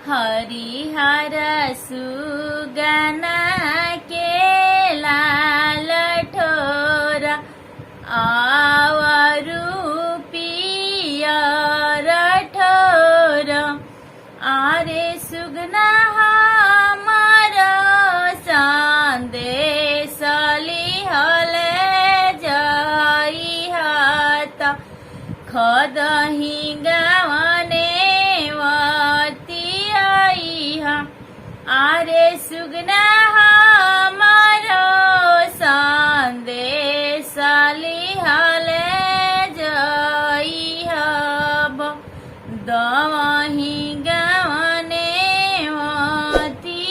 हरिहर सुगना के लाल ठोरा आवरु पियर ठोरा आरे सुगना हमर संदेश लिहले जइहत खदहि गावने आरे सुगना हमारो संदेश लिहले जइहब दवहि गावने वतियाइह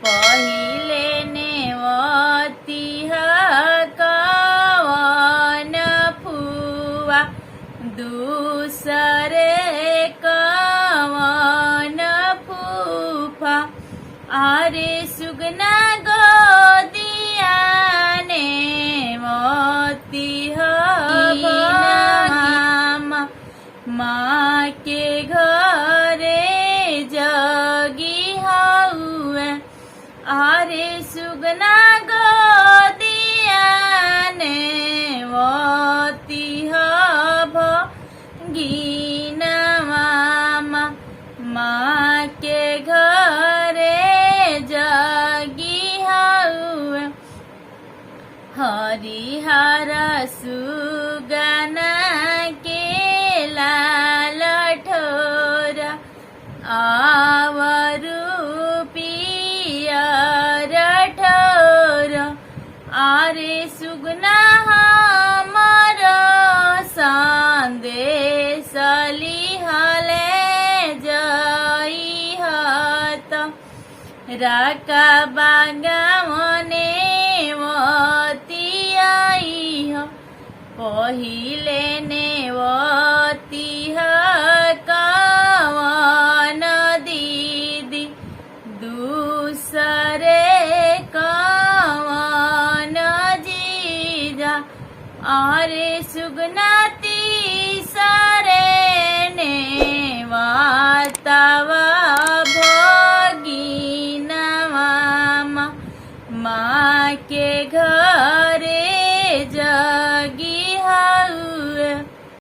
पहिले नेवतिह कवन फुआ दूसरे आरे सुगना गोदिया ने मोती माँ के घरे जगी हुए आरे सुगना गोदिया ने मोती भगीना माँ के घरे जगी हुए हरिहर सुगना के लाल ठोरा आवरु पियर ठोरा आरे सुगना हमर संदेश लिहले राका बागावने वतियाइह पहिले नेवतिह कवन दीदी दूसरे कवन जीजा आरे सुगना